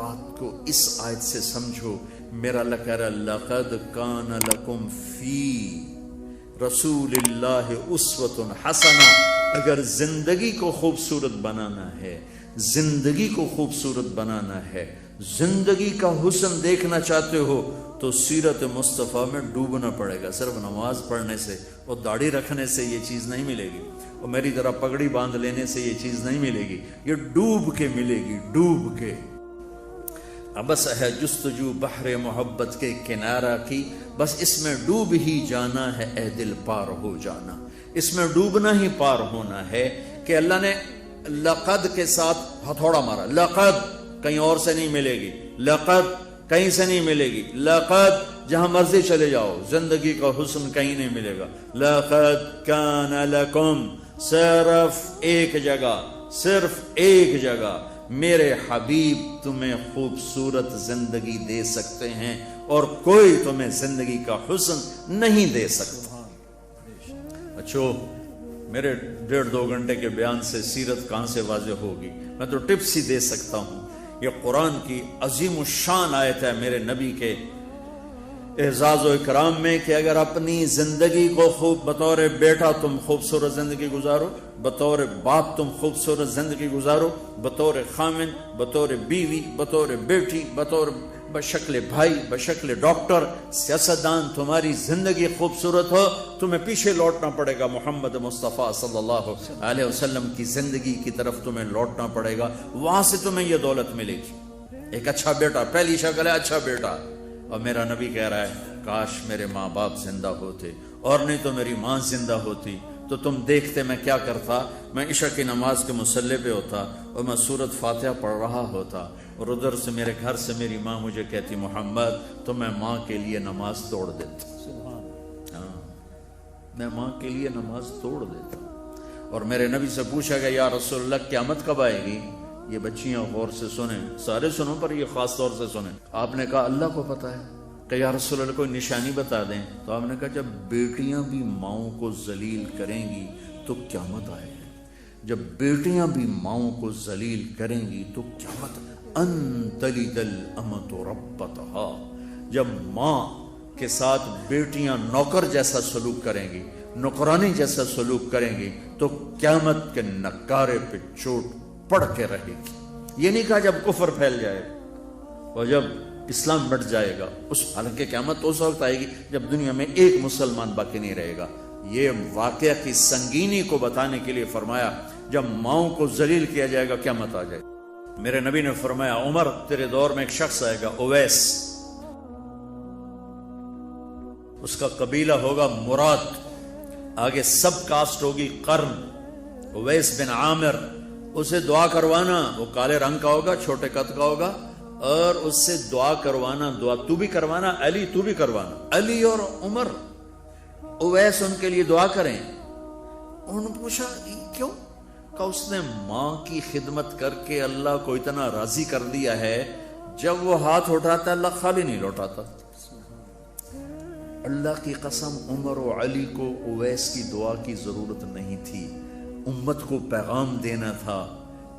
بات کو اس آیت سے سمجھو. میرا اللہ کہہ رہا لقد کان لکم فی رسول اللہ اسوۃ حسنہ. اگر زندگی کو خوبصورت بنانا ہے، زندگی کو خوبصورت بنانا ہے، زندگی کا حسن دیکھنا چاہتے ہو تو سیرت مصطفیٰ میں ڈوبنا پڑے گا. صرف نماز پڑھنے سے اور داڑھی رکھنے سے یہ چیز نہیں ملے گی، اور میری طرح پگڑی باندھ لینے سے یہ چیز نہیں ملے گی. یہ ڈوب کے ملے گی، ڈوب کے. بس ہے جستجو بحر محبت کے کنارہ کی، بس اس میں ڈوب ہی جانا ہے اے دل پار ہو جانا. اس میں ڈوبنا ہی پار ہونا ہے کہ اللہ نے لقد کے ساتھ ہتھوڑا مارا. لقد کہیں اور سے نہیں ملے گی، لقد کہیں سے نہیں ملے گی. لقد جہاں مرضی چلے جاؤ، زندگی کا حسن کہیں نہیں ملے گا. لقد کان لکم، صرف ایک جگہ، صرف ایک جگہ میرے حبیب تمہیں خوبصورت زندگی دے سکتے ہیں اور کوئی تمہیں زندگی کا حسن نہیں دے سکتا. اچھا میرے 1.5-2 گھنٹے کے بیان سے سیرت کہاں سے واضح ہوگی؟ میں تو ٹپس ہی دے سکتا ہوں. یہ قرآن کی عظیم الشان آیت ہے میرے نبی کے اعزاز و اکرام میں کہ اگر اپنی زندگی کو خوب بطور بیٹا تم خوبصورت زندگی گزارو، بطور باپ تم خوبصورت زندگی گزارو، بطور خامن، بطور بیوی، بطور بیٹی، بطور بشکل بھائی، بشکل ڈاکٹر، سیاستدان، تمہاری زندگی خوبصورت ہو، تمہیں پیچھے لوٹنا پڑے گا محمد مصطفیٰ صلی اللہ علیہ وسلم کی زندگی کی طرف تمہیں لوٹنا پڑے گا. وہاں سے تمہیں یہ دولت ملے گی. ایک اچھا بیٹا، پہلی شکل ہے اچھا بیٹا. اور میرا نبی کہہ رہا ہے کاش میرے ماں باپ زندہ ہوتے، اور نہیں تو میری ماں زندہ ہوتی تو تم دیکھتے میں کیا کرتا. میں عشاء کی نماز کے مصلی پہ ہوتا اور میں سورۃ فاتحہ پڑھ رہا ہوتا، اور ادھر سے میرے گھر سے میری ماں مجھے کہتی محمد، تو میں ماں کے لیے نماز توڑ دیتا. ہاں میں ماں کے لیے نماز توڑ دیتا. اور میرے نبی سے پوچھا گیا یا رسول اللہ قیامت کب آئے گی؟ یہ بچیاں غور سے سنیں، سارے سنوں پر یہ خاص طور سے سنیں. آپ نے کہا اللہ کو پتا ہے. کہ یا رسول اللہ کوئی نشانی بتا دیں. تو آپ نے کہا جب بیٹیاں بھی ماؤں کو ذلیل کریں گی تو قیامت آئے گی. جب بیٹیاں بھی ماؤں کو ذلیل کریں گی تو قیامت. ان تلد الامۃ ربتہا، جب ماں کے ساتھ بیٹیاں نوکر جیسا سلوک کریں گی، نوکرانی جیسا سلوک کریں گی تو قیامت کے نکارے پہ چوٹ پڑ کے رہے گی. یہ نہیں کہا جب کفر پھیل جائے اور جب اسلام بٹ جائے گا. اس حالانکہ قیامت اس وقت آئے گی جب دنیا میں ایک مسلمان باقی نہیں رہے گا. یہ واقعہ کی سنگینی کو بتانے کے لیے فرمایا جب ماؤں کو ذلیل کیا جائے گا قیامت آ جائے گا. میرے نبی نے فرمایا عمر تیرے دور میں ایک شخص آئے گا اویس، اس کا قبیلہ ہوگا مراد، آگے سب کاسٹ ہوگی قرن. اویس بن عامر، اسے دعا کروانا، وہ کالے رنگ کا ہوگا، چھوٹے قد کا ہوگا، اور اس سے دعا کروانا. دعا تو بھی کروانا، علی تو بھی کروانا. علی اور عمر، اویس ان کے لیے دعا کریں. انہوں نے پوچھا کیوں؟ کہ اس نے ماں کی خدمت کر کے اللہ کو اتنا راضی کر دیا ہے، جب وہ ہاتھ اٹھاتا اللہ خالی نہیں لوٹاتا. اللہ کی قسم عمر و علی کو اویس کی دعا کی ضرورت نہیں تھی. امت کو پیغام دینا تھا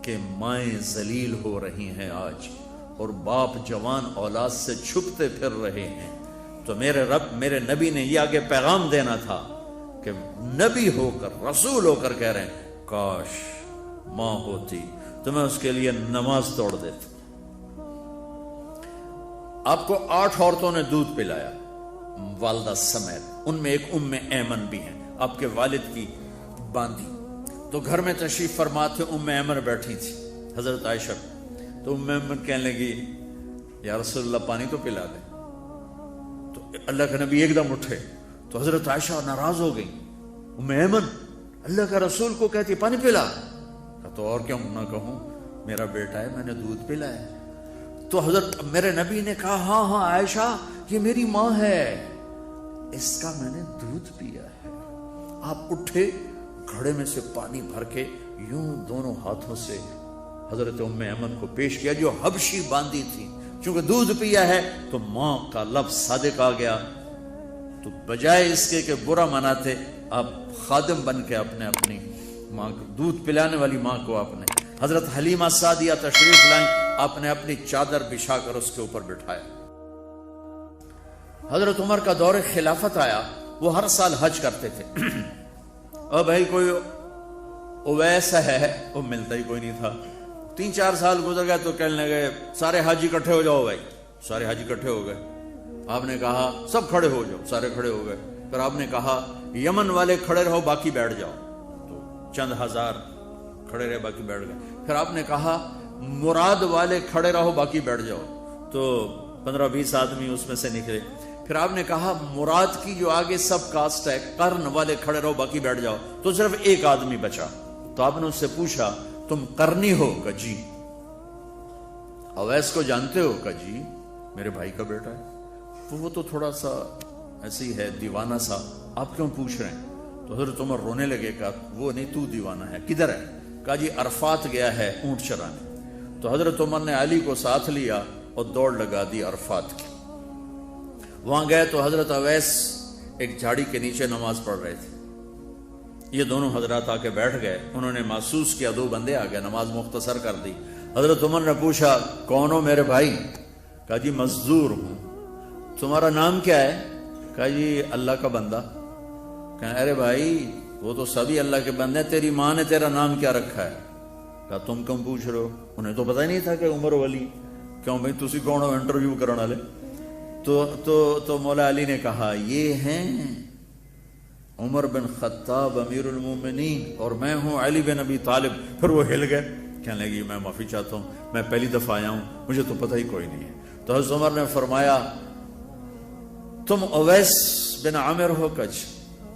کہ مائیں ذلیل ہو رہی ہیں آج، اور باپ جوان اولاد سے چھپتے پھر رہے ہیں. تو میرے رب، میرے نبی نے یہ آگے پیغام دینا تھا کہ نبی ہو کر، رسول ہو کر کہہ رہے ہیں کاش ماں ہوتی تو میں اس کے لیے نماز توڑ دیتا. آپ کو 8 عورتوں نے دودھ پلایا والدہ سمیت، ان میں ایک ایمن بھی ہیں، آپ کے والد کی باندھی. تو گھر میں تشریف فرما تھے، ایمن بیٹھی تھی حضرت عائشہ. تو ایمن کہنے لگی یا رسول اللہ پانی تو پلا دیں. تو اللہ کا نبی ایک دم اٹھے تو حضرت عائشہ ناراض ہو گئی. ایمن اللہ کا رسول کو کہتی پانی پلا. تو اور کیوں نہ کہوں، میرا بیٹا ہے، میں نے دودھ پلایا. تو حضرت میرے نبی نے کہا ہاں ہاں عائشہ یہ میری ماں ہے، اس کا میں نے دودھ پیا ہے. آپ اٹھے، گھڑے میں سے پانی بھر کے یوں دونوں ہاتھوں سے حضرت ایمن کو پیش کیا جو حبشی باندھی تھی. چونکہ دودھ پیا ہے تو ماں کا لفظ صادق آ گیا. تو بجائے اس کے کہ برا مناتے، آپ خادم بن کے اپنی ماں کو، دودھ پلانے والی ماں کو، آپ نے حضرت حلیمہ سعدیہ تشریف لائیں. آپ نے اپنی چادر بچھا کر اس کے اوپر بٹھایا۔ حضرت عمر کا دور خلافت آیا، وہ ہر سال حج کرتے تھے۔ اور بھائی کوئی اویس ہے، وہ ملتا ہی کوئی نہیں تھا۔ 3-4 سال گزر گئے تو کہنے لگے سارے حج اکٹھے ہو جاؤ بھائی، سارے حج اکٹھے ہو گئے۔ آپ نے کہا سب کھڑے ہو جاؤ، سارے کھڑے ہو گئے۔ پھر آپ نے کہا یمن والے کھڑے رہو باقی بیٹھ جاؤ، تو چند ہزار کھڑے رہے باقی بیٹھ گئے۔ پھر آپ نے کہا مراد والے کھڑے رہو باقی بیٹھ جاؤ، تو 15-20 آدمی اس میں سے نکلے۔ پھر آپ نے کہا مراد کی جو آگے سب کاسٹ ہے قرن والے کھڑے رہو باقی بیٹھ جاؤ، تو صرف ایک آدمی بچا۔ تو آپ نے اس سے پوچھا تم قرنی ہو؟ کہ جی۔ اویس کو جانتے ہو؟ کہ جی میرے بھائی کا بیٹا ہے۔ تو وہ تو تھوڑا سا ایسی ہے دیوانہ سا، آپ کیوں پوچھ رہے ہیں؟ تو حضرت عمر رونے لگے، کہا وہ نہیں تو دیوانہ ہے، کدھر ہے؟ کہا جی عرفات گیا ہے اونٹ چرانے۔ تو حضرت عمر نے علی کو ساتھ لیا اور دوڑ لگا دی عرفات کی۔ وہاں گئے تو حضرت اویس ایک جھاڑی کے نیچے نماز پڑھ رہے تھے۔ یہ دونوں حضرات آ کے بیٹھ گئے، انہوں نے محسوس کیا 2 بندے آ گئے، نماز مختصر کر دی۔ حضرت عمر نے پوچھا کون ہو میرے بھائی؟ کہا جی مزدور ہوں۔ تمہارا نام کیا ہے؟ کہا جی اللہ کا بندہ۔ کہا ارے بھائی وہ تو سبھی اللہ کے بندے ہیں، تیری ماں نے تیرا نام کیا رکھا ہے؟ کہا تم کیوں پوچھ رہے ہو؟ انہیں تو پتہ ہی نہیں تھا کہ عمر ولی۔ کیوں بھائی تسی کون ہو انٹرویو کرنے والے؟ تو مولا علی نے کہا یہ ہیں عمر بن خطاب امیر المومنین اور میں ہوں علی بن ابی طالب۔ پھر وہ ہل گئے، کہنے لگی میں معافی چاہتا ہوں، میں پہلی دفعہ آیا ہوں، مجھے تو پتہ ہی کوئی نہیں ہے۔ تو حضرت عمر نے فرمایا تم اویس بن عامر ہو؟ کچھ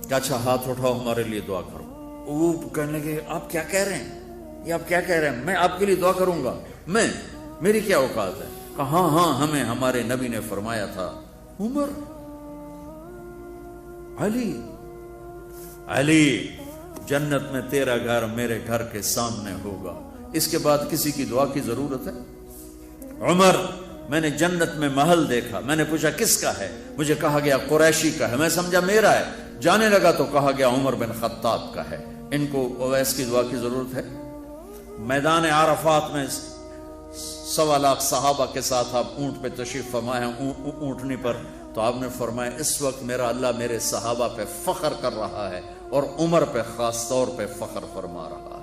کہ اچھا ہاتھ اٹھاؤ ہمارے لیے دعا کرو۔ وہ کہنے لگے آپ کیا کہہ رہے ہیں؟ یہ آپ کیا کہہ رہے ہیں؟ میں آپ کے لیے دعا کروں گا؟ میری کیا اوقات ہے؟ کہا ہاں ہمیں ہمارے نبی نے فرمایا تھا عمر علی جنت میں تیرا گھر میرے گھر کے سامنے ہوگا، اس کے بعد کسی کی دعا کی ضرورت ہے؟ عمر میں نے جنت میں محل دیکھا، میں نے پوچھا کس کا ہے؟ مجھے کہا گیا قریشی کا ہے، میں سمجھا میرا ہے، جانے لگا تو کہا گیا عمر بن خطاب کا ہے، ان کو اویس کی دعا کی ضرورت ہے؟ میدان عرفات میں 1.25 لاکھ صحابہ کے ساتھ آپ اونٹ پہ تشریف فرما ہے، اونٹنی پر، تو آپ نے فرمایا اس وقت میرا اللہ میرے صحابہ پہ فخر کر رہا ہے اور عمر پہ خاص طور پہ فخر فرما رہا ہے۔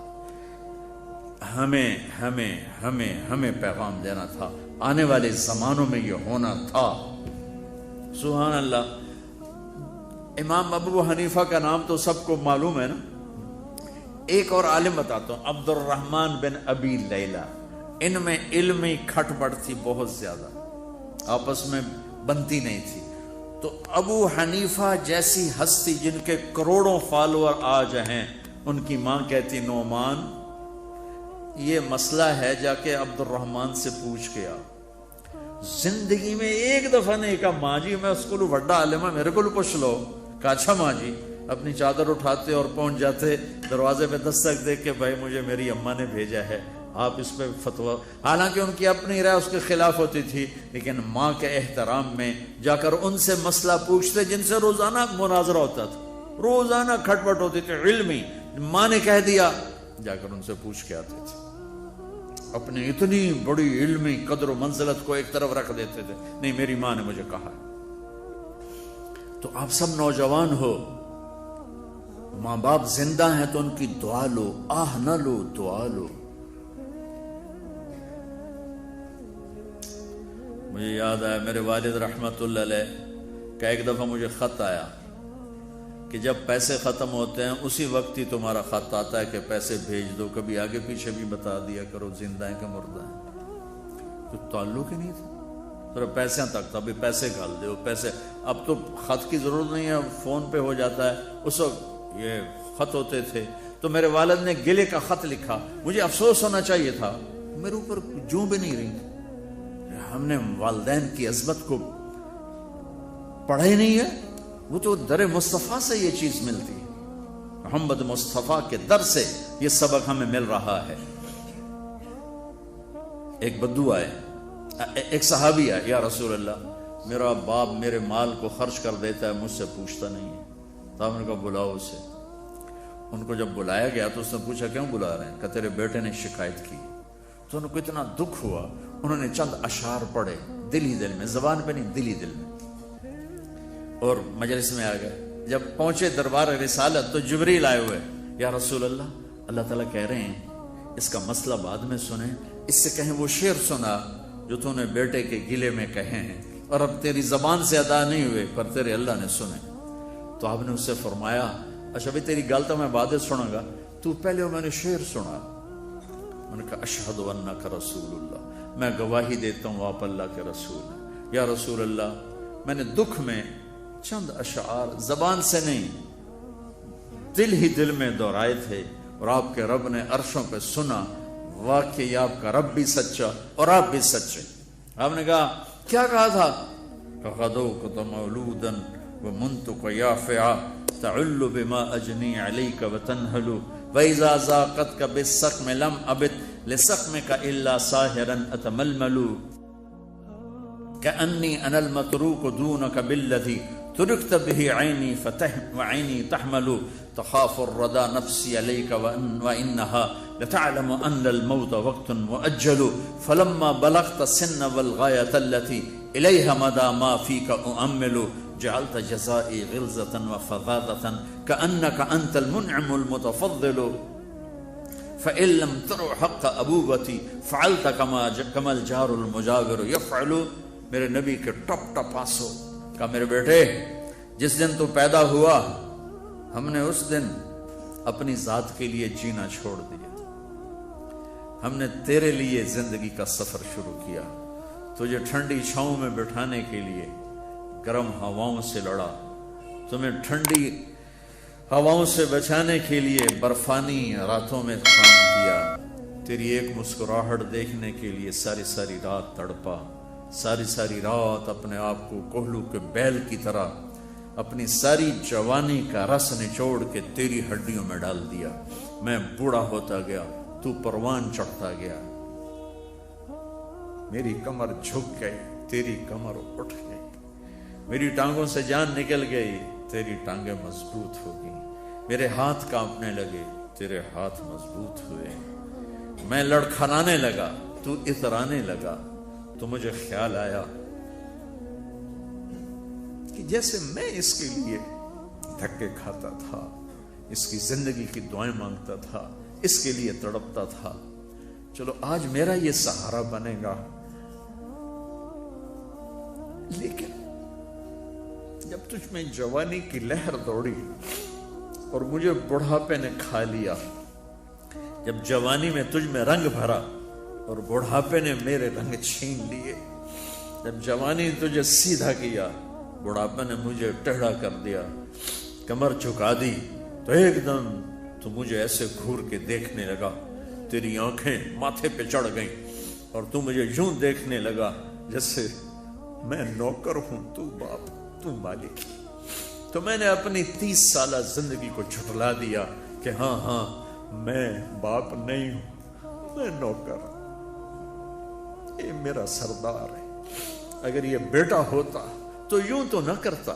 ہمیں پیغام دینا تھا، آنے والے زمانوں میں یہ ہونا تھا۔ سبحان اللہ۔ امام ابو حنیفہ کا نام تو سب کو معلوم ہے نا۔ ایک اور عالم بتاتا ہوں، عبد الرحمن بن ابی لیلہ، ان میں علمی کھٹ پٹ تھی بہت زیادہ، آپس میں بنتی نہیں تھی۔ تو ابو حنیفہ جیسی ہستی جن کے کروڑوں فالوور آج ہیں، ان کی ماں کہتی نعمان یہ مسئلہ ہے جا کے عبد الرحمن سے پوچھ کے آ۔ زندگی میں ایک دفعہ نہیں کہا ماں جی میں اس کو بڑا عالم ہے میرے کو پوچھ لو۔ کہا اچھا ماں جی، اپنی چادر اٹھاتے اور پہنچ جاتے، دروازے پہ دستک دے کے بھائی مجھے میری اماں نے بھیجا ہے، آپ اس پہ فتویٰ۔ حالانکہ ان کی اپنی رائے اس کے خلاف ہوتی تھی، لیکن ماں کے احترام میں جا کر ان سے مسئلہ پوچھتے جن سے روزانہ مناظرہ ہوتا تھا، روزانہ کھٹ پٹ ہوتی تھی علمی۔ ماں نے کہہ دیا جا کر ان سے پوچھ کے آتے تھے، اپنی اتنی بڑی علمی قدر و منزلت کو ایک طرف رکھ دیتے تھے، نہیں میری ماں نے مجھے کہا۔ تو آپ سب نوجوان ہو، ماں باپ زندہ ہیں تو ان کی دعا لو، آہ نہ لو، دعا لو۔ مجھے یاد آیا میرے والد رحمت اللہ علیہ کا ایک دفعہ مجھے خط آیا کہ جب پیسے ختم ہوتے ہیں اسی وقت ہی تمہارا خط آتا ہے کہ پیسے بھیج دو، کبھی آگے پیچھے بھی بتا دیا کرو زندہ ہیں کہ مردہ ہیں۔ تو تعلق ہی نہیں تھا، صرف پیسے تک تھا، ابھی پیسے گھال دو پیسے۔ اب تو خط کی ضرورت نہیں ہے، فون پہ ہو جاتا ہے، اس وقت یہ خط ہوتے تھے۔ تو میرے والد نے گلے کا خط لکھا، مجھے افسوس ہونا چاہیے تھا، میرے اوپر جوں بھی نہیں رہی، ہم نے والدین کی عظمت کو پڑھا ہی نہیں ہے۔ وہ تو در مصطفیٰ سے یہ چیز ملتی ہے، محمد مصطفیٰ کے در سے یہ سبق ہمیں مل رہا ہے۔ ایک بدو آئے، ایک صحابی آئے، یا رسول اللہ میرا باپ میرے مال کو خرچ کر دیتا ہے، مجھ سے پوچھتا نہیں ہے۔ تو آپ نے کہا بلاؤ اسے۔ ان کو جب بلایا گیا تو اس نے پوچھا کیوں بلا رہے ہیں؟ کہ تیرے بیٹے نے شکایت کی۔ تو ان کو اتنا دکھ ہوا، انہوں نے چند اشعار پڑھے دل ہی دل میں، زبان پہ نہیں، دل ہی دل میں، اور مجلس میں آ گئے۔ جب پہنچے دربار رسالت تو جبریل آئے ہوئے، یا رسول اللہ تعالیٰ کہہ رہے ہیں اس کا مسئلہ بعد میں سنیں، اس سے کہیں وہ شعر سنا جو تو نے بیٹے کے گلے میں کہے ہیں اور اب تیری زبان سے ادا نہیں ہوئے پر تیرے اللہ نے سنے۔ تو آپ نے اس سے فرمایا اچھا بھی تیری گل تو میں بعد سنوں گا، تو پہلے میں نے شعر سنا۔ میں نے کہا اشہد انک رسول اللہ، میں گواہی دیتا ہوں آپ اللہ کے رسول ہیں۔ یا رسول اللہ میں نے دکھ میں چند اشعار زبان سے نہیں دل ہی دل میں دہرائے تھے، اور آپ کے رب نے عرشوں پہ سنا، واقعی آپ کا رب بھی سچا اور آپ بھی سچے۔ آپ نے کہا کیا کہا تھا؟ فَغَدَوْكَ مَوْلُودًا وَمُنْتُكَ يَافِعًا تَعُلُّ بِمَا أَجْنِي عَلَيْكَ وَتَنْهَلُ وَإِذَا زَاقَتْكَ بِالسَّقْمِ لَمْ أَبِتْ لِسَقْمِكَ إِلَّا سَاهِرًا أَتَمَلْمَلُ كَأَنِّي أَنَا الْمَتْرُوكُ دُونَكَ بِالَّذِي تُرِكْتَ بِهِ عَيْنِي وَعَيْنِي تَحْمَلُ تخاف الردى نفسي عليك وإنها لتعلم أن الموت وقت مؤجل فلما بلغت السن والغاية التي إليها مدى ما فيك أؤمل جعلت جزائي غلظة وفظاظة كأنك أنت المنعم المتفضل فإن لم تروا حق أبوبتي فعلت كما الجار المجاور يفعل۔ میرے نبی کے ٹپ ٹپ آنسو، کہا میرے بیٹے جس دن تو پیدا ہوا ہم نے اس دن اپنی ذات کے لیے جینا چھوڑ دیا، ہم نے تیرے لیے زندگی کا سفر شروع کیا، تجھے ٹھنڈی چھاؤں میں بٹھانے کے لیے گرم ہواؤں سے لڑا، تمہیں ٹھنڈی ہواؤں سے بچانے کے لیے برفانی راتوں میں کام کیا، تیری ایک مسکراہٹ دیکھنے کے لیے ساری ساری رات تڑپا، ساری رات اپنے آپ کو کوہلو کے بیل کی طرح اپنی ساری جوانی کا رس نچوڑ کے تیری ہڈیوں میں ڈال دیا، میں بوڑھا ہوتا گیا، تو پروان چڑھتا گیا، میری کمر جھک گئی، تیری کمر اٹھ گئی، میری ٹانگوں سے جان نکل گئی، تیری ٹانگیں مضبوط ہو گئی، میرے ہاتھ کانپنے لگے، تیرے ہاتھ مضبوط ہوئے، میں لڑکھڑانے لگا، تو اترانے لگا، تو مجھے خیال آیا کہ جیسے میں اس کے لیے دھکے کھاتا تھا، اس کی زندگی کی دعائیں مانگتا تھا، اس کے لیے تڑپتا تھا، چلو آج میرا یہ سہارا بنے گا، لیکن جب تجھ میں جوانی کی لہر دوڑی اور مجھے بڑھاپے نے کھا لیا، جب جوانی میں تجھ میں رنگ بھرا اور بڑھاپے نے میرے رنگ چھین لیے، جب جوانی تجھے سیدھا کیا بڑھاپے نے مجھے ٹیڑھا کر دیا، کمر جھکا دی، تو ایک دم تو مجھے ایسے گھور کے دیکھنے لگا، تیری آنکھیں ماتھے پہ چڑھ گئیں اور تو مجھے یوں دیکھنے لگا جیسے میں نوکر ہوں، تو باپ، تو مالک۔ تو میں نے اپنی 30 سالہ زندگی کو جھٹلا دیا کہ ہاں میں باپ نہیں ہوں، میں نوکر ہوں، یہ میرا سردار ہے، اگر یہ بیٹا ہوتا تو یوں تو نہ کرتا،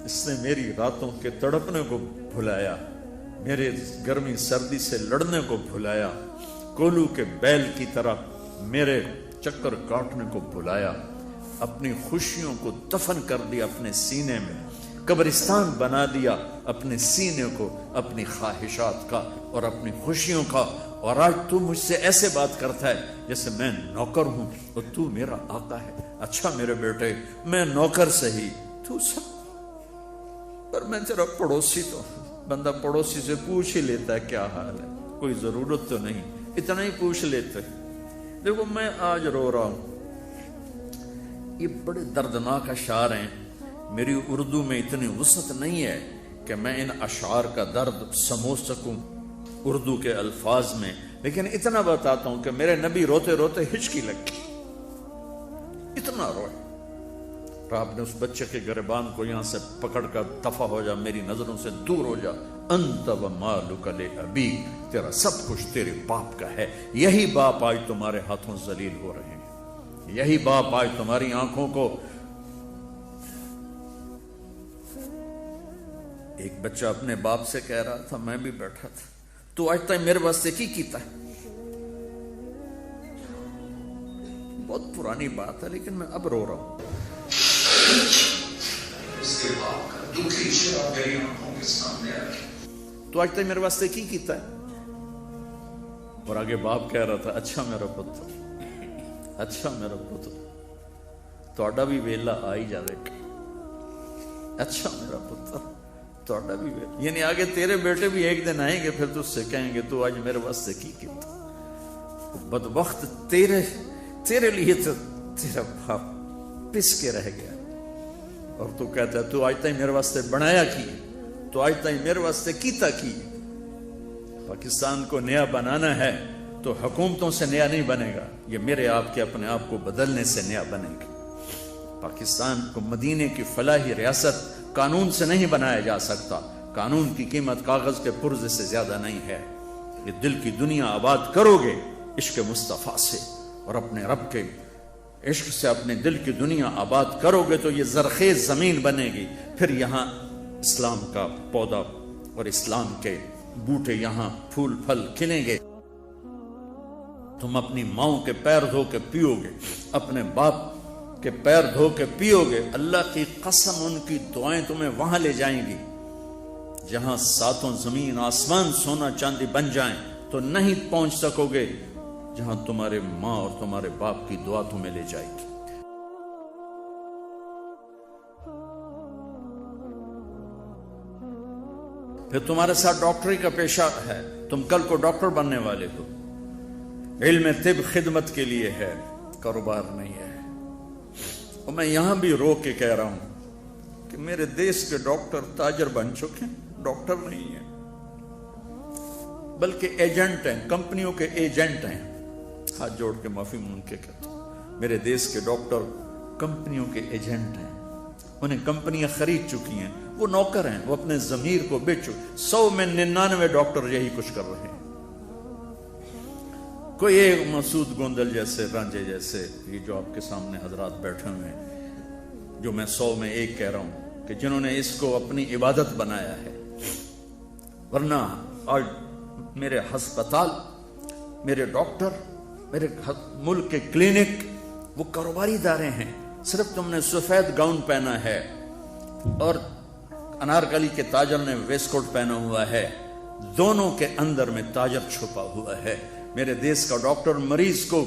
اس نے میری راتوں کے تڑپنے کو بھلایا، میرے گرمی سردی سے لڑنے کو بھلایا، کولو کے بیل کی طرح میرے چکر کاٹنے کو بھلایا، اپنی خوشیوں کو دفن کر دیا اپنے سینے میں، قبرستان بنا دیا اپنے سینے کو، اپنی خواہشات کا اور اپنی خوشیوں کا، اور آج تو مجھ سے ایسے بات کرتا ہے جیسے میں نوکر ہوں اور تو میرا آقا ہے۔ اچھا میرے بیٹے، میں نوکر سہی، تو سب، پر میں تیرا پڑوسی تو ہوں، بندہ پڑوسی سے پوچھ ہی لیتا ہے کیا حال ہے، کوئی ضرورت تو نہیں، اتنا ہی پوچھ لیتے۔ دیکھو میں آج رو رہا ہوں، یہ بڑے دردناک اشعار ہیں، میری اردو میں اتنی وسعت نہیں ہے کہ میں ان اشعار کا درد سمجھ سکوں اردو کے الفاظ میں، لیکن اتنا بتاتا ہوں کہ میرے نبی روتے روتے ہچکی لگی، اتنا روئے، اور آپ نے اس بچے کے گریبان کو یہاں سے پکڑ کر دفع ہو جا، میری نظروں سے دور ہو جا، انت و مالک لابی، تیرا سب کچھ تیرے باپ کا ہے، یہی باپ آج تمہارے ہاتھوں ذلیل ہو رہے ہیں، یہی باپ آج تمہاری آنکھوں کو۔ ایک بچہ اپنے باپ سے کہہ رہا تھا، میں بھی بیٹھا تھا، تو آج تک میرے واسطے کی کیتا ہے، بہت پرانی بات ہے لیکن میں اب رو رہا ہوں. اس کے باپ کا دکھی چہرہ میری آنکھوں کے سامنے آ گیا. تو آج تک میرے واسطے کی کیتا ہے؟ اور آگے باپ کہہ رہا تھا اچھا میرا پتر, اچھا میرا پتر, تہاڈا بھی ویلا آ ہی جاوے گا. اچھا میرا پتر تہاڈا بھی ویلا, یعنی آگے تیرے بیٹے بھی ایک دن آئیں گے, پھر تجھ سے کہیں گے تو آج میرے واسطے کی کیتا. بدبخت تیرے لیے تو تیرا باپ پس کے رہ گیا, اور تو کہتا ہے تو آج تک میرے واسطے بنایا کی, تو آج تک میرے واسطے کیتا کی. پاکستان کو نیا بنانا ہے تو حکومتوں سے نیا نہیں بنے گا, یہ میرے آپ کے اپنے آپ کو بدلنے سے نیا بنے گا. پاکستان کو مدینے کی فلاحی ریاست قانون سے نہیں بنایا جا سکتا. قانون کی قیمت کاغذ کے پرزے سے زیادہ نہیں ہے. یہ دل کی دنیا آباد کرو گے عشق مصطفیٰ سے, اور اپنے رب کے عشق سے اپنے دل کی دنیا آباد کرو گے تو یہ زرخیز زمین بنے گی. پھر یہاں اسلام کا پودا اور اسلام کے بوٹے یہاں پھول پھل کھلیں گے. تم اپنی ماؤں کے پیر دھو کے پیو گے, اپنے باپ کے پیر دھو کے پیو گے. اللہ کی قسم ان کی دعائیں تمہیں وہاں لے جائیں گی جہاں ساتوں زمین آسمان سونا چاندی بن جائیں تو نہیں پہنچ سکو گے جہاں تمہارے ماں اور تمہارے باپ کی دعا تمہیں لے جائے گی. پھر تمہارے ساتھ ڈاکٹری کا پیشہ ہے, تم کل کو ڈاکٹر بننے والے ہو. علم طب خدمت کے لیے ہے, کاروبار نہیں ہے. اور میں یہاں بھی رو کے کہہ رہا ہوں کہ میرے دیش کے ڈاکٹر تاجر بن چکے ہیں, ڈاکٹر نہیں ہیں بلکہ ایجنٹ ہیں, کمپنیوں کے ایجنٹ ہیں. ہاتھ جوڑ کے معافی مانگ کے کہتا ہوں, میرے دیش کے ڈاکٹر کمپنیوں کے ایجنٹ ہیں. انہیں کمپنیاں خرید چکی ہیں, وہ نوکر ہیں, وہ اپنے ضمیر کو بیچ چکے. 100 میں 99 ڈاکٹر یہی کچھ کر رہے ہیں. کوئی ایک مسعود گوندل جیسے, رانجے جیسے, یہ جو آپ کے سامنے حضرات بیٹھے ہوئے ہیں, جو میں 100 میں 1 کہہ رہا ہوں کہ جنہوں نے اس کو اپنی عبادت بنایا ہے. ورنہ آج میرے ہسپتال, میرے ڈاکٹر, میرے ملک کے کلینک وہ کاروباری ادارے ہیں. صرف تم نے سفید گاؤن پہنا ہے اور انارکلی کے تاجر نے ویسٹ کوٹ پہنا ہوا ہے, دونوں کے اندر میں تاجر چھپا ہوا ہے. میرے دیش کا ڈاکٹر مریض کو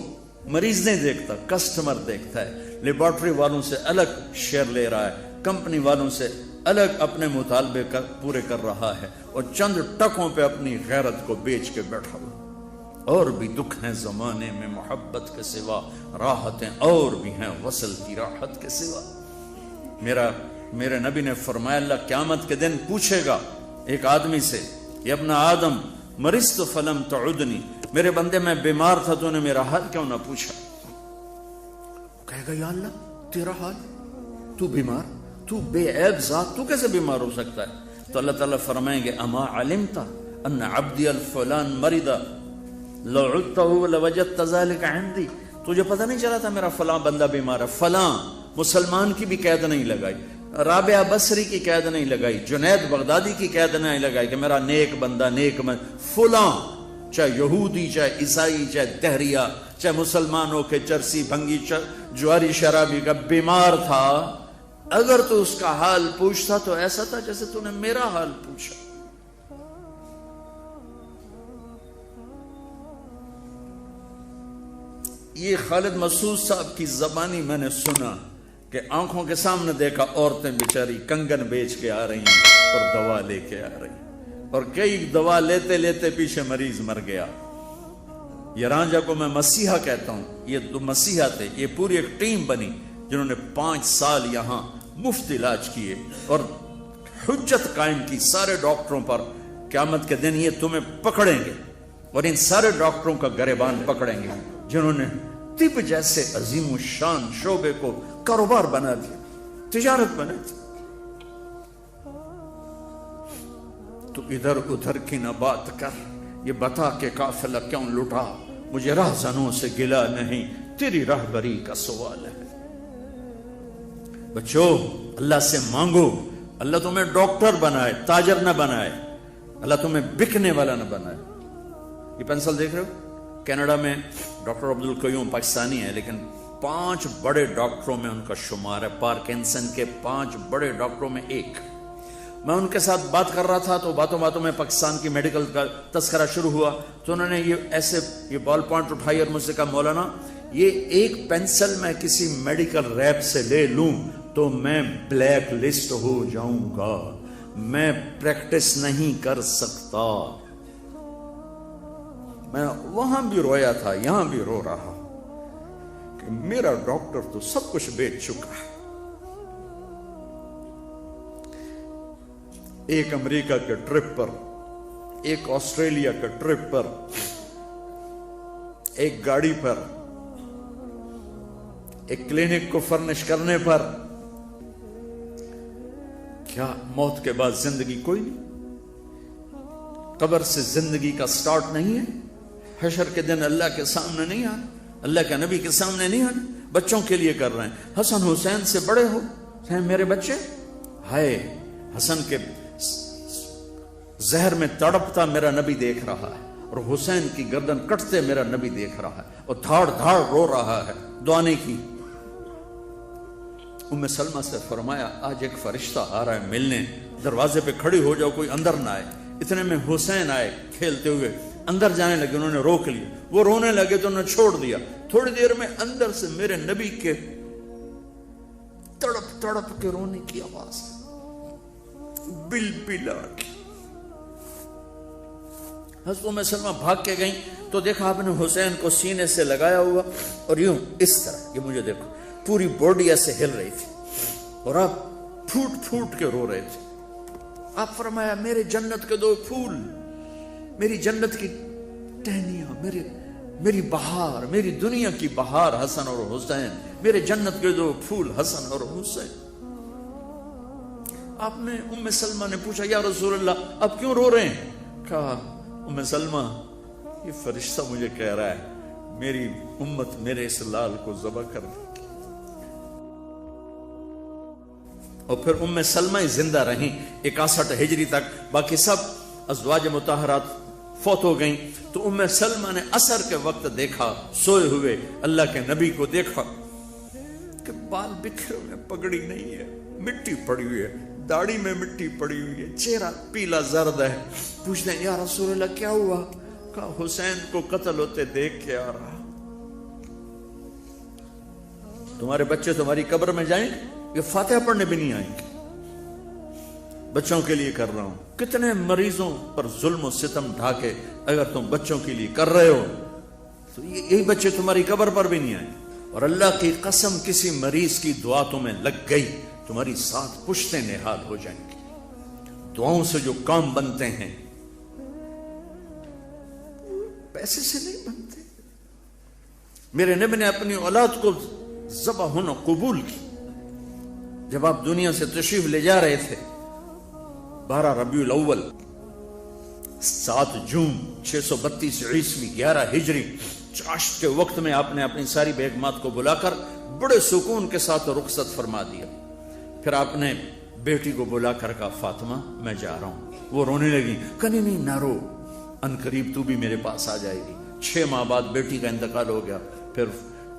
مریض نہیں دیکھتا, کسٹمر دیکھتا ہے. لیبارٹری والوں سے الگ شیئر لے رہا ہے, کمپنی والوں سے الگ اپنے مطالبے پورے کر رہا ہے, اور چند ٹکوں پہ اپنی غیرت کو بیچ کے بیٹھا ہوا. اور بھی دکھ ہیں زمانے میں محبت کے سوا, راحتیں اور بھی ہیں وصل کی راحت کے سوا. میرے نبی نے فرمایا اللہ قیامت کے دن پوچھے گا ایک آدمی سے, یہ ابن آدم مرضت فلم تعدنی, میرے بندے میں بیمار تھا تو نے میرا حال کیوں نہ پوچھا. کہے گا یا اللہ تیرا حال, تو بیمار, تو بے عیب ذات, تو کیسے بیمار ہو سکتا ہے؟ تو اللہ تعالیٰ فرمائیں گے اما علمت ان عبدی الفلان مرض لو عدته لوجدت ذلك عندي, تجھے پتہ نہیں چلا تھا میرا فلاں بندہ بیمار ہے. فلاں مسلمان کی بھی قید نہیں لگائی, رابعہ بصری کی قید نہیں لگائی, جنید بغدادی کی قید نہیں لگائی کہ میرا نیک بندہ نیک فلاں, چاہے یہودی, چاہے عیسائی, چاہے دہریہ, چاہے مسلمانوں کے چرسی بھنگی جواری شرابی کا بیمار تھا, اگر تو اس کا حال پوچھتا تو ایسا تھا جیسے تو نے میرا حال پوچھا. یہ خالد مسعود صاحب کی زبانی میں نے سنا کہ آنکھوں کے سامنے دیکھا عورتیں بیچاری کنگن بیچ کے آ رہی ہیں اور دوا لے کے آ رہی ہیں, اور کئی دوا لیتے لیتے پیچھے مریض مر گیا. یہ رانجا کو میں مسیحا کہتا ہوں, یہ دو مسیحا تھے, یہ پوری ایک ٹیم بنی جنہوں نے 5 سال یہاں مفت علاج کیے اور حجت قائم کی سارے ڈاکٹروں پر. قیامت کے دن یہ تمہیں پکڑیں گے اور ان سارے ڈاکٹروں کا گریبان پکڑیں گے جنہوں نے طب جیسے عظیم الشان شعبے کو کاروبار بنا دیا, تجارت بنا دی. تو ادھر ادھر کی نہ بات کر, یہ بتا کہ قافلہ کیوں لٹا, مجھے راہزنوں سے گلا نہیں, تیری راہبری کا سوال ہے. بچو اللہ سے مانگو, اللہ تمہیں ڈاکٹر بنائے, تاجر نہ بنائے, اللہ تمہیں بکنے والا نہ بنائے. یہ پینسل دیکھ رہے ہو, کینیڈا میں ڈاکٹر عبدالقیوم پاکستانی ہے لیکن 5 بڑے ڈاکٹروں میں ان کا شمار ہے، پارکنسن کے 5 بڑے ڈاکٹروں میں ایک۔ میں ان کے ساتھ بات کر رہا تھا تو باتوں باتوں میں پاکستان کی میڈیکل کا تذکرہ شروع ہوا، تو انہوں نے یہ بال پوائنٹ اٹھائی اور مجھ سے کہا مولانا یہ ایک پینسل میں کسی میڈیکل ریپ سے لے لوں تو میں بلیک لسٹ ہو جاؤں گا، میں پریکٹس نہیں کر سکتا۔ میں وہاں بھی رویا تھا، یہاں بھی رو رہا کہ میرا ڈاکٹر تو سب کچھ بیچ چکا ہے۔ ایک امریکہ کے ٹرپ پر، ایک آسٹریلیا کے ٹرپ پر، ایک گاڑی پر، ایک کلینک کو فرنش کرنے پر، کیا موت کے بعد زندگی کوئی نہیں؟ قبر سے زندگی کا سٹارٹ نہیں ہے؟ حشر کے دن اللہ کے سامنے نہیں آنا، اللہ کے نبی کے سامنے نہیں آنا؟ بچوں کے لیے کر رہے ہیں، حسن حسین سے بڑے ہو میرے بچے، ہائے حسن کے زہر میں تڑپتا میرا نبی دیکھ رہا ہے، اور حسین کی گردن کٹتے میرا نبی دیکھ رہا ہے، اور دھاڑ دھاڑ رو رہا ہے، دعا نہیں کی۔ ام سلمہ سے فرمایا آج ایک فرشتہ آ رہا ہے ملنے، دروازے پہ کھڑی ہو جاؤ، کوئی اندر نہ آئے۔ اتنے میں حسین آئے کھیلتے ہوئے، اندر جانے لگے، انہوں نے روک لیا، وہ رونے لگے تو انہوں نے چھوڑ دیا۔ تھوڑی دیر میں اندر سے میرے نبی کے تڑپ تڑپ کے رونے کی آواز، بل بلا کے۔ حضرت ام سلمہ بھاگ کے گئیں تو دیکھا آپ نے حسین کو سینے سے لگایا ہوا اور یوں اس طرح، یہ مجھے دیکھو، پوری باڈی ایسے ہل رہی تھی اور آپ پھوٹ پھوٹ کے رو رہے تھے۔ آپ فرمایا میرے جنت کے 2 پھول، میری جنت کی ٹہنیاں، میری بہار، میری دنیا کی بہار حسن اور حسین، میرے جنت کے 2 پھول حسن اور حسین۔ آپ نے ام سلمہ نے پوچھا یا رسول اللہ آپ کیوں رو رہے ہیں؟ کہا ام سلمہ یہ فرشتہ مجھے کہہ رہا ہے میری امت میرے اس لال کو ذبح کر دے۔ اور پھر ام سلمہ زندہ رہیں 61 ہجری تک، باقی سب ازواج مطہرات فوت ہو گئیں۔ تو ام سلمہ نے عصر کے وقت دیکھا سوئے ہوئے اللہ کے نبی کو، دیکھا کہ بال بکھرے ہوئے، پگڑی نہیں ہے، مٹی پڑی ہوئی ہے، داڑھی میں مٹی پڑی ہوئی ہے، چہرہ پیلا زرد ہے۔ پوچھتے ہیں یا رسول اللہ کیا ہوا؟ کہا حسین کو قتل ہوتے دیکھ کے آ رہا۔ تمہارے بچے تمہاری قبر میں جائیں یہ فاتحہ پڑھنے بھی نہیں آئیں گے، بچوں کے لیے کر رہا ہوں۔ کتنے مریضوں پر ظلم و ستم ڈھا کے اگر تم بچوں کے لیے کر رہے ہو تو یہی بچے تمہاری قبر پر بھی نہیں آئیں۔ اور اللہ کی قسم کسی مریض کی دعا تمہیں لگ گئی تمہاری 7 پشتیں نہال ہو جائیں گی۔ دعاؤں سے جو کام بنتے ہیں پیسے سے نہیں بنتے۔ میرے نبی نے اپنی اولاد کو ذبح ہونا قبول کی۔ جب آپ دنیا سے تشریف لے جا رہے تھے 12 ربیع الاول 7 جون 632 عیسوی 11 ہجری چاشت کے وقت میں آپ نے اپنی ساری بیگمات کو بلا کر بڑے سکون کے ساتھ رخصت فرما دیا۔ پھر آپ نے بیٹی کو بلا کر کہا فاطمہ میں جا رہا ہوں۔ وہ رونے لگی، کہنے نہیں نہ رو، ان قریب تو بھی میرے پاس آ جائے گی۔ 6 ماہ بعد بیٹی کا انتقال ہو گیا۔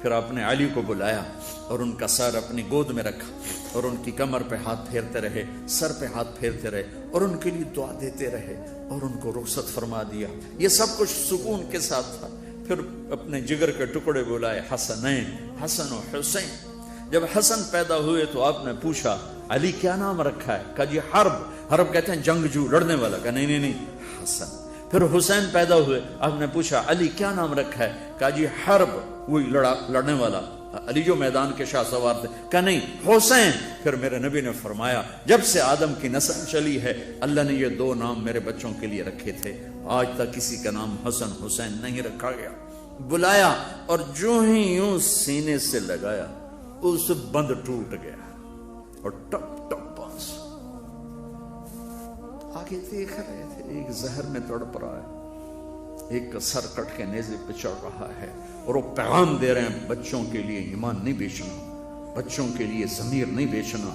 پھر آپ نے علی کو بلایا اور ان کا سر اپنی گود میں رکھا اور ان کی کمر پہ ہاتھ پھیرتے رہے، سر پہ ہاتھ پھیرتے رہے اور ان کے لیے دعا دیتے رہے اور ان کو رخصت فرما دیا۔ یہ سب کچھ سکون کے ساتھ تھا۔ پھر اپنے جگر کے ٹکڑے بلائے، حسنین، حسن و حسین۔ جب حسن پیدا ہوئے تو آپ نے پوچھا علی کیا نام رکھا ہے؟ کہا جی حرب کہتے ہیں جنگجو، لڑنے والا۔ کہا نہیں حسن۔ پھر حسین پیدا ہوئے، آپ نے پوچھا علی کیا نام رکھا ہے؟ کہا جی حرب، وہی لڑنے والا، علی جو میدان کے شاہ سوار تھے۔ کہا نہیں حسین۔ پھر میرے نبی نے فرمایا جب سے آدم کی نسل چلی ہے اللہ نے یہ 2 نام میرے بچوں کے لیے رکھے تھے، آج تک کسی کا نام حسن حسین نہیں رکھا گیا۔ بلایا اور جو ہی یوں سینے سے لگایا اس بند ٹوٹ گیا اور ٹپ ٹپ آنسو۔ آگے دیکھ رہے تھے ایک زہر میں تڑپ رہا ہے، ایک کا سر کٹ کے نیزے پہ چڑھ رہا ہے اور وہ پیغام دے رہے ہیں بچوں کے لیے ایمان نہیں بیچنا، بچوں کے لیے ضمیر نہیں بیچنا،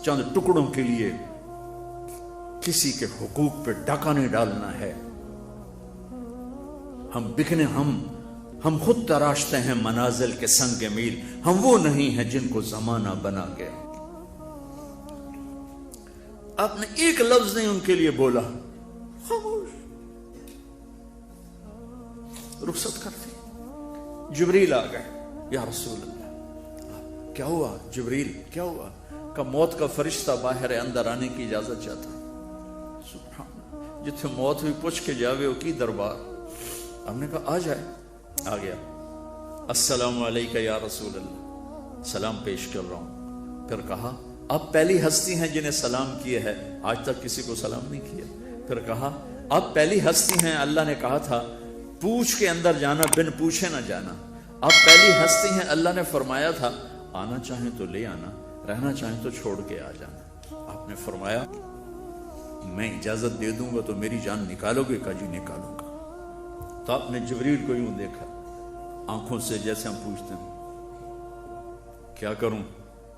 چند ٹکڑوں کے لیے کسی کے حقوق پہ ڈاکہ نہیں ڈالنا ہے۔ ہم ہم خود تراشتے ہیں منازل کے سنگ میل، ہم وہ نہیں ہیں جن کو زمانہ بنا گیا۔ آپ نے ایک لفظ نہیں ان کے لیے بولا، خاموش، رخصت کر دی۔ جبریل آ گئے، یا رسول اللہ کیا ہوا؟ جبریل کیا ہوا؟ کہ موت کا فرشتہ باہر ہے، اندر آنے کی اجازت چاہتا۔ سبحان اللہ، جتھے موت ہوئی پوچھ کے جاوے وہ کی دربار۔ ہم نے کہا آ جائے، آ گیا۔ السلام علیکہ یا رسول اللہ، سلام پیش کر رہا ہوں۔ پھر کہا آپ پہلی ہستی ہیں جنہیں سلام کیے ہے، آج تک کسی کو سلام نہیں کیا۔ پھر کہا آپ پہلی ہستی ہیں، اللہ نے کہا تھا پوچھ کے اندر جانا، بن پوچھے نہ جانا۔ آپ پہلی ہستی ہیں، اللہ نے فرمایا تھا آنا چاہیں تو لے آنا، رہنا چاہیں تو چھوڑ کے آ جانا۔ آپ نے فرمایا میں اجازت دے دوں گا تو میری جان نکالو گے؟ کہا جی نکالوں گا۔ تو آپ نے جبریل کو یوں دیکھا آنکھوں سے، جیسے ہم پوچھتے ہیں کیا کروں،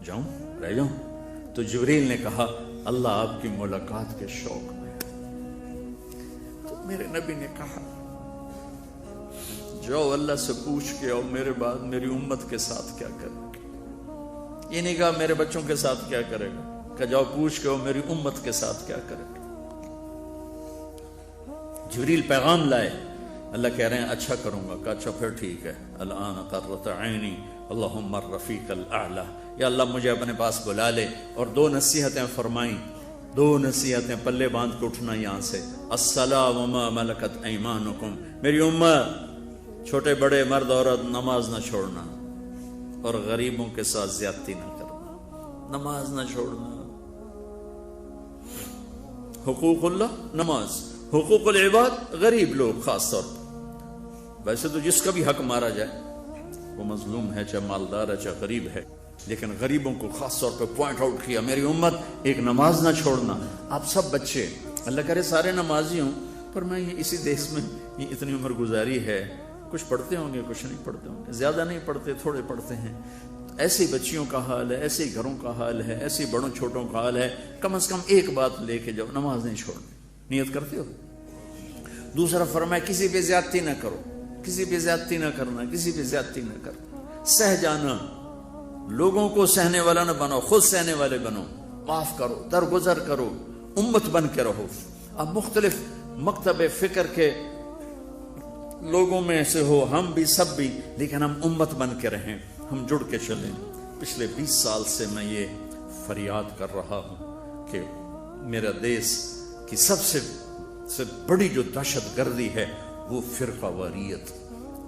جاؤں، رہ جاؤں؟ تو جبریل نے کہا اللہ آپ کی ملاقات کے شوق میں ہے۔ تو میرے نبی نے کہا جاؤ اللہ سے پوچھ کے آؤ میرے بعد میری امت کے ساتھ کیا کرے گا۔ یہ نہیں کہا میرے بچوں کے ساتھ کیا کرے گا، کہ جاؤ پوچھ کے آؤ میری امت کے ساتھ کیا کرے گا۔ جبریل پیغام لائے، اللہ کہہ رہے ہیں اچھا کروں گا۔ کہا اچھا پھر ٹھیک ہے، الان قرۃ عینی اللہم الرفیق الاعلی، یا اللہ مجھے اپنے پاس بلا لے۔ اور دو نصیحتیں فرمائیں، دو نصیحتیں پلے باندھ کے اٹھنا یہاں سے۔ الصلاۃ وما ملکت ایمانکم، میری امت چھوٹے بڑے مرد عورت نماز نہ چھوڑنا، اور غریبوں کے ساتھ زیادتی نہ کرنا، نماز نہ چھوڑنا۔ حقوق اللہ نماز، حقوق العباد غریب لوگ خاص طور پر۔ ویسے تو جس کا بھی حق مارا جائے وہ مظلوم ہے، چاہے مالدار ہے چاہے غریب ہے، لیکن غریبوں کو خاص طور پہ پوائنٹ آؤٹ کیا، میری امت ایک نماز نہ چھوڑنا۔ آپ سب بچے، اللہ کرے سارے نمازی ہوں، پر میں یہ اسی دیش میں یہ اتنی عمر گزاری ہے، کچھ پڑھتے ہوں گے کچھ نہیں پڑھتے ہوں گے، زیادہ نہیں پڑھتے تھوڑے پڑھتے ہیں۔ ایسے بچیوں کا حال ہے، ایسے گھروں کا حال ہے، ایسے بڑوں چھوٹوں کا حال ہے۔ کم از کم ایک بات لے کے جاؤ، نماز نہیں چھوڑنی، نیت کرتے ہو۔ دوسرا فرمایا کسی پہ زیادتی نہ کرو، کسی پہ زیادتی نہ کرنا، کسی پہ زیادتی نہ کرنا، سہ جانا، لوگوں کو سہنے والا نہ بنو، خود سہنے والے بنو، معاف کرو، درگزر کرو، امت بن کے رہو۔ اب مختلف مکتب فکر کے لوگوں میں سے ہو، ہم بھی سب بھی، لیکن ہم امت بن کے رہیں، ہم جڑ کے چلیں۔ پچھلے 20 سال سے میں یہ فریاد کر رہا ہوں کہ میرا دیس کی سب سے بڑی جو دہشت گردی ہے وہ فرقہ واریت،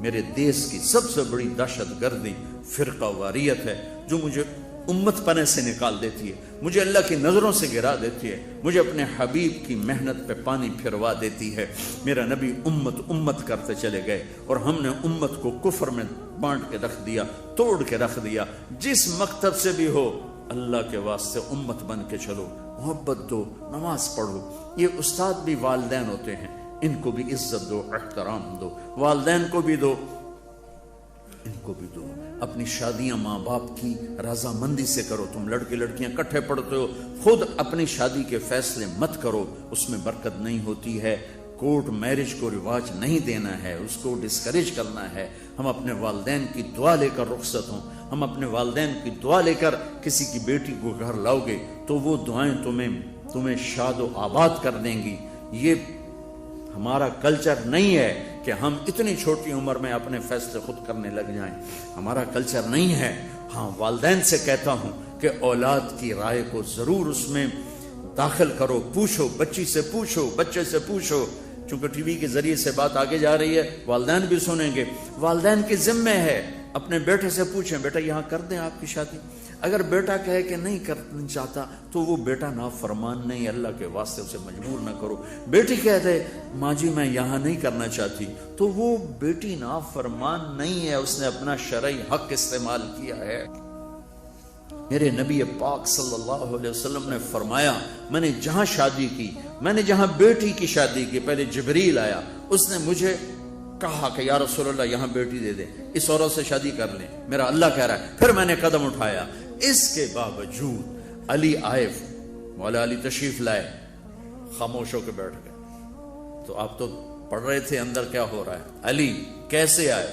میرے دیس کی سب سے بڑی دہشت گردی فرقہ واریت ہے، جو مجھے امت پنے سے نکال دیتی ہے، مجھے اللہ کی نظروں سے گرا دیتی ہے، مجھے اپنے حبیب کی محنت پہ پانی پھروا دیتی ہے۔ میرا نبی امت امت کرتے چلے گئے، اور ہم نے امت کو کفر میں بانٹ کے رکھ دیا، توڑ کے رکھ دیا۔ جس مکتب سے بھی ہو، اللہ کے واسطے امت بن کے چلو، محبت دو، نماز پڑھو۔ یہ استاد بھی والدین ہوتے ہیں، ان کو بھی عزت دو، احترام دو، والدین کو بھی دو، ان کو بھی دو۔ اپنی شادیاں ماں باپ کی رضامندی سے کرو۔ تم لڑکے لڑکیاں کٹھے پڑھتے ہو، خود اپنی شادی کے فیصلے مت کرو، اس میں برکت نہیں ہوتی ہے۔ کورٹ میرج کو رواج نہیں دینا ہے، اس کو ڈسکریج کرنا ہے۔ ہم اپنے والدین کی دعا لے کر رخصت ہوں، ہم اپنے والدین کی دعا لے کر کسی کی بیٹی کو گھر لاؤ گے تو وہ دعائیں تمہیں شاد و آباد کر دیں گی۔ یہ ہمارا کلچر نہیں ہے کہ ہم اتنی چھوٹی عمر میں اپنے فیصلے خود کرنے لگ جائیں، ہمارا کلچر نہیں ہے۔ ہاں، والدین سے کہتا ہوں کہ اولاد کی رائے کو ضرور اس میں داخل کرو، پوچھو، بچی سے پوچھو، بچے سے پوچھو، چونکہ ٹی وی کے ذریعے سے بات آگے جا رہی ہے، والدین بھی سنیں گے۔ والدین کے ذمہ ہے اپنے بیٹے سے پوچھیں، بیٹا یہاں کر دیں آپ کی شادی۔ اگر بیٹا کہے کہ نہیں کرنا چاہتا تو وہ بیٹا نافرمان نہیں، اللہ کے واسطے اسے مجبور نہ کرو۔ بیٹی کہہ دے ماں جی میں یہاں نہیں کرنا چاہتی، تو وہ بیٹی نافرمان نہیں ہے، اس نے اپنا شرعی حق استعمال کیا ہے۔ میرے نبی پاک صلی اللہ علیہ وسلم نے فرمایا، میں نے جہاں شادی کی، میں نے جہاں بیٹی کی شادی کی، پہلے جبریل آیا، اس نے مجھے کہا کہ یا رسول اللہ یہاں بیٹی دے دے، اس عورت سے شادی کر لیں، میرا اللہ کہہ رہا ہے۔ پھر میں نے قدم اٹھایا، اس کے باوجود علی آئے، مولا علی تشریف لائے، خاموش ہو کے بیٹھ گئے۔ تو آپ تو پڑھ رہے تھے اندر کیا ہو رہا ہے۔ علی کیسے آئے؟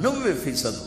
90%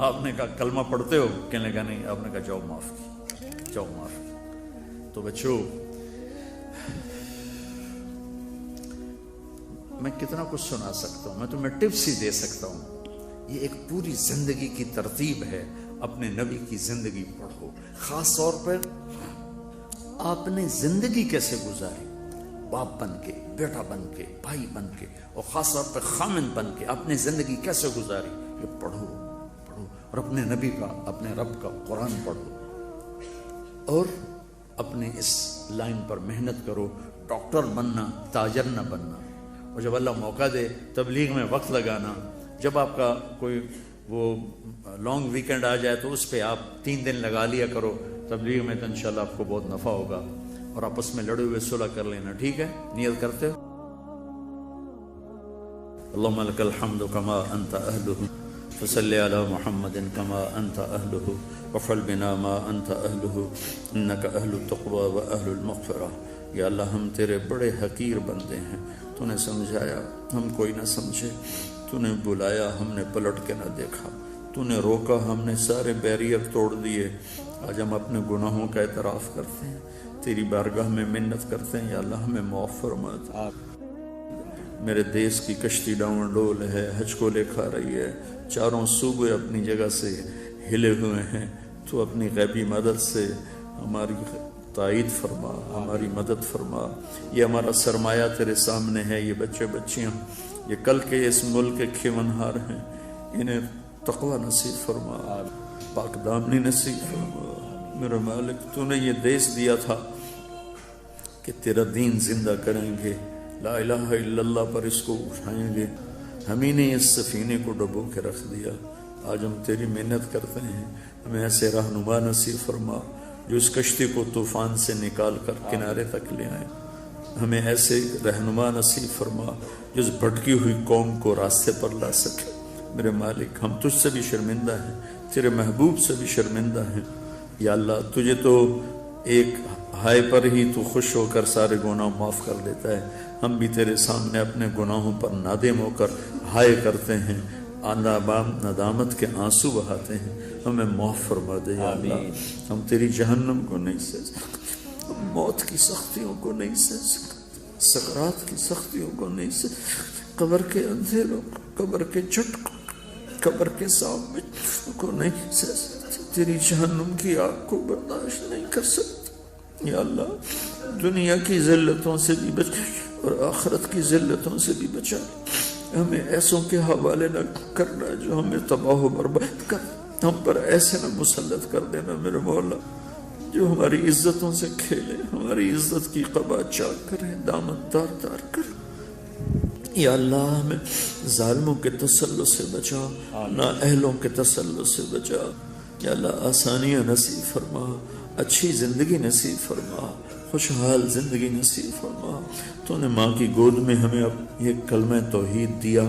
آپ نے کہا کلمہ پڑھتے ہو؟ کہنے لگا نہیں. آپ نے کہا جاؤ معاف کی، جاؤ معاف کی. تو بچوں میں کتنا کچھ سنا سکتا ہوں، میں تمہیں ٹپس ہی دے سکتا ہوں. یہ ایک پوری زندگی کی ترتیب ہے. اپنے نبی کی زندگی پڑھو. خاص طور پر آپ نے زندگی کیسے گزاری، باپ بن کے، بیٹا بن کے، بھائی بن کے، اور خاص طور پر خامن بن کے آپ نے زندگی کیسے گزاری، یہ پڑھو پڑھو. اور اپنے نبی کا، اپنے رب کا قرآن پڑھو، اور اپنے اس لائن پر محنت کرو. ڈاکٹر بننا، تاجر نہ بننا. اور جب اللہ موقع دے تبلیغ میں وقت لگانا. جب آپ کا کوئی وہ لانگ ویکنڈ آ جائے تو اس پہ آپ 3 دن لگا لیا کرو تبلیغ میں، تو انشاءاللہ آپ کو بہت نفع ہوگا. اور آپس میں لڑے ہوئے صلح کر لینا. ٹھیک ہے؟ نیت کرتے ہو؟ اللہم لک الحمد کما انت اہلہ فصلی علی محمد کما انت اہلہ وفعل بنا ما انت اہلہ انک اہل التقوی و اہل المغفرہ. یا اللہ ہم تیرے بڑے حقیر بندے ہیں. تو نے سمجھایا، ہم کوئی نہ سمجھے. تو نے بلایا، ہم نے پلٹ کے نہ دیکھا. تو نے روکا، ہم نے سارے بیریئر توڑ دیے. آج ہم اپنے گناہوں کا اعتراف کرتے ہیں، تیری بارگاہ میں منت کرتے ہیں. یا اللہ ہمیں معاف فرما. میرے دیس کی کشتی ڈاؤن ڈول ہے، حج کو لے کھا رہی ہے. چاروں صوبے اپنی جگہ سے ہلے ہوئے ہیں. تو اپنی غیبی مدد سے ہماری تائید فرما، ہماری مدد فرما. یہ ہمارا سرمایہ تیرے سامنے ہے. یہ بچے بچیاں، یہ کل کے اس ملک کے کھیونہار ہیں. انہیں تقوی نصیب فرما، پاک دامنی نصیب فرما. میرے مالک تو نے یہ دیس دیا تھا کہ تیرا دین زندہ کریں گے، لا الہ الا اللہ پر اس کو اٹھائیں گے. ہم ہی نے اس سفینے کو ڈبو کے رکھ دیا. آج ہم تیری محنت کرتے ہیں. ہمیں ایسے رہنما نصیب فرما جو اس کشتی کو طوفان سے نکال کر کنارے تک لے آئے. ہمیں ایسے رہنما نصیب فرما جو اس بھٹکی ہوئی قوم کو راستے پر لا سکے. میرے مالک ہم تجھ سے بھی شرمندہ ہیں، تیرے محبوب سے بھی شرمندہ ہیں. یا اللہ تجھے تو ایک ہائے پر ہی تو خوش ہو کر سارے گناہ معاف کر دیتا ہے. ہم بھی تیرے سامنے اپنے گناہوں پر نادم ہو کر ہائے کرتے ہیں، ندامت کے آنسو بہاتے ہیں. ہمیں معاف فرما دے یا اللہ. ہم تیری جہنم کو نہیں سہ سکتے، ہم موت کی سختیوں کو نہیں سہ سکتے، سکرات کی سختیوں کو نہیں سہ سکتے، قبر کے اندھیروں کو، قبر کے جھٹکوں، قبر کے سامنے کو نہیں سہ سکتے. تیری جہنم کی آگ کو برداشت نہیں کر سکتے. یا اللہ دنیا کی ذلتوں سے بھی بچا اور آخرت کی ذلتوں سے بھی بچا. ہمیں ایسوں کے حوالے نہ کرنا جو ہمیں تباہ و برباد کر. ہم پر ایسے نہ مسلط کر دینا میرے مولا جو ہماری عزتوں سے کھیلے، ہماری عزت کی قبا چاک کرے، دامن دار دار کرے. یا اللہ ہمیں ظالموں کے تسلط سے بچا، نا اہلوں کے تسلط سے بچا. یا اللہ آسانیاں نصیب فرما، اچھی زندگی نصیب فرما، خوشحال زندگی نصیب فرما. تو نے ماں کی گود میں ہمیں اب یہ کلمہ توحید دیا.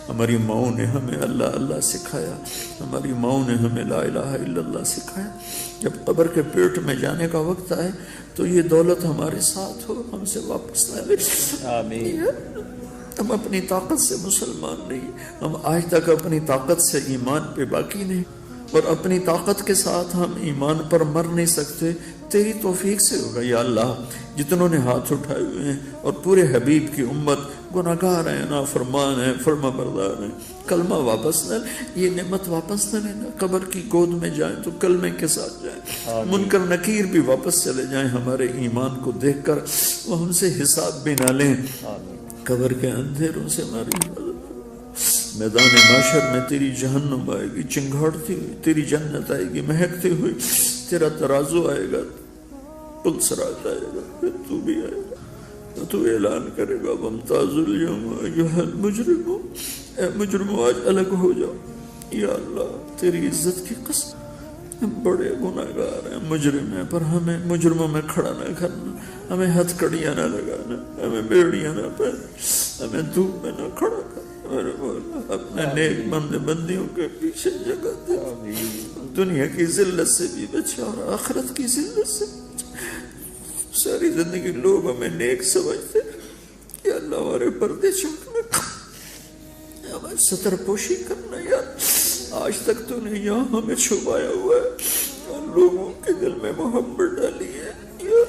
ہماری ماؤں نے ہمیں اللہ اللہ سکھایا، ہماری ماؤں نے ہمیں لا الہ الا اللہ سکھایا. جب قبر کے پیٹ میں جانے کا وقت آئے تو یہ دولت ہمارے ساتھ ہو، ہم سے واپس نہ لے. آمین. ہم اپنی طاقت سے مسلمان نہیں، ہم آج تک اپنی طاقت سے ایمان پہ باقی نہیں، اور اپنی طاقت کے ساتھ ہم ایمان پر مر نہیں سکتے. تیری توفیق سے ہوگا. یا اللہ جتنوں نے ہاتھ اٹھائے ہوئے ہیں اور پورے حبیب کی امت گناہگار ہیں، نافرمان ہیں، فرما بردار ہیں، کلمہ واپس نہ یہ نعمت واپس نہ لینا. قبر کی گود میں جائیں تو کلمے کے ساتھ جائیں. منکر نکیر بھی واپس چلے جائیں ہمارے ایمان کو دیکھ کر، وہ ہم سے حساب بھی نہ لیں. قبر کے اندھیروں سے ہماری میدان معاشر میں تیری جہنم آئے گی چنگھاڑتی ہوئی، تیری جنت آئے گی مہکتی ہوئی. تیرا ترازو آئے گا، پلسرات آئے گا، پھر تو بھی آئے گا. تو اعلان کرے گا وامتازوا اليوم ایھا المجرمون، اے مجرموں آج الگ ہو جاؤ. یا اللہ تیری عزت کی قسم ہم بڑے گناہگار ہیں، مجرم ہیں، پر ہمیں مجرموں میں کھڑا نہ کرنا، ہمیں ہتھ کڑیاں نہ لگانا، ہمیں بیڑیاں نہ پہنا، ہمیں دھوپ میں نہ کھڑا کرنا. اپنے نیک بند بندیوں کے پیچھے جگہ دے. دنیا کی ذلت سے بھی بچا اور آخرت کی ذلت سے بچا. ساری زندگی لوگ ہمیں نیک سمجھتے، یا اللہ ہمارے پردے چاکنا، ہماری ستر پوشی کرنا. یا آج تک تو نے یہاں ہمیں چھپایا ہوا ہے اور لوگوں کے دل میں محبت ڈالی ہے، یا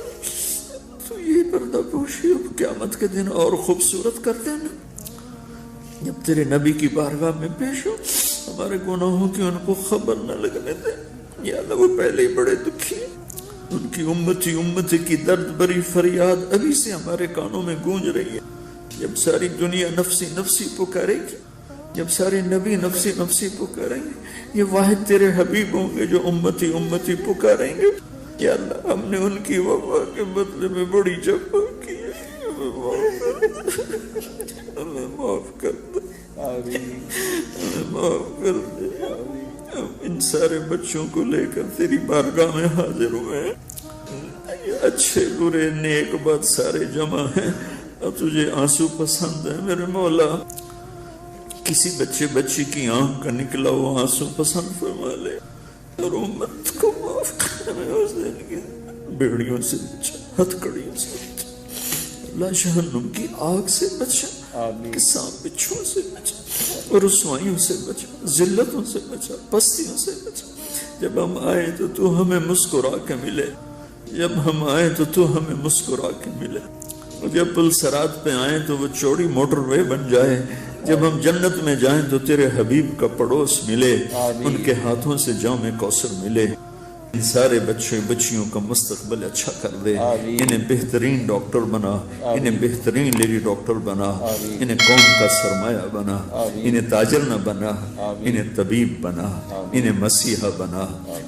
تو یہ پردہ پوشی اب قیامت کے دن اور خوبصورت کر دینا، جب تیرے نبی کی بارگاہ میں پیش ہو ہمارے گناہوں کی ان کو خبر نہ لگنے دے۔ یا اللہ وہ پہلے ہی بڑے دکھی ہیں، ان کی امتی کی درد بری فریاد ابھی سے ہمارے کانوں میں گونج رہی ہے۔ جب ساری دنیا نفسی نفسی پکارے گی، جب سارے نبی نفسی نفسی پکاریں گے، یہ واحد تیرے حبیب ہوں گے جو امتی پکاریں گے۔ یا اللہ ہم نے ان کی وفا کے بدلے میں بڑی جفا کی ہے، ہمیں معاف کر دے، ہمیں معاف کر دے۔ ہم ان سارے بچوں کو لے کر تیری بارگاہ میں حاضر ہوئے ہیں، اچھے برے نیک بد سارے جمع ہیں، اور تجھے آنسو پسند ہے میرے مولا۔ کسی بچی کی آنکھ کا نکلا وہ آنسو پسند فرما لے، اور امت کو معاف کر، ہمیں اس دن کی بیڑیوں سے بچا، ہتھکڑیوں سے بچا، اللہ جہنم کی آگ سے بچا، کہ سانپ بچھو سے بچا، اور رسوائیوں سے بچا، ذلتوں سے بچا، پستیوں سے بچا۔ جب ہم آئے تو تو ہمیں مسکرا کے ملے، جب ہم آئے تو تو ہمیں مسکرا کے ملے، اور جب پل صراط پہ آئیں تو وہ چوڑی موٹر وے بن جائے، جب ہم جنت میں جائیں تو تیرے حبیب کا پڑوس ملے، ان کے ہاتھوں سے جام کوثر ملے۔ ان سارے بچیوں کا مستقبل اچھا کر دے، انہیں بہترین ڈاکٹر بنا، انہیں بہترین لیڈی ڈاکٹر بنا، انہیں قوم کا سرمایہ بنا، انہیں تاجر نہ بنا، انہیں طبیب بنا، انہیں مسیحا بنا۔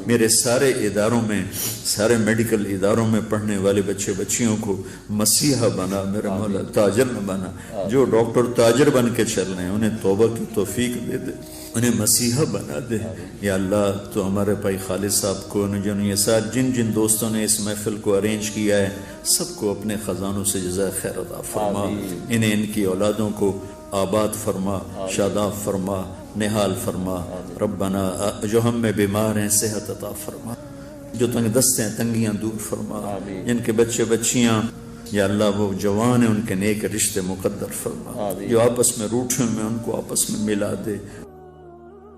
میرے سارے اداروں میں، سارے میڈیکل اداروں میں پڑھنے والے بچیوں کو مسیحا بنا میرے مولا، تاجر نہ بنا۔ جو ڈاکٹر تاجر بن کے چل رہے ہیں انہیں توبہ کی توفیق دے دے، انہیں مسیحا بنا دے۔ یا اللہ تو ہمارے بھائی خالد صاحب کو، جن دوستوں نے اس محفل کو ارینج کیا ہے، سب کو اپنے خزانوں سے جزائے خیر عطا فرما، انہیں ان کی اولادوں کو آباد فرما، شاداب فرما، نحال فرما۔ ربنا جو ہم میں بیمار ہیں صحت عطا فرما، جو تنگ دست ہیں تنگیاں دور فرما، جن کے بچیاں یا اللہ وہ جوان ہیں ان کے نیک رشتے مقدر فرما، جو آپس میں روٹھے میں ان کو آپس میں ملا دے،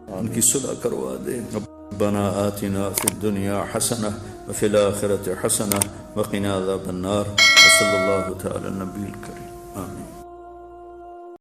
ان کی صلح کروا دے۔ ربنا آتنا فی الدنیا حسنہ وفی الآخرۃ حسنہ وقنا عذاب النار، وصلی اللہ تعالی نبی الکریم۔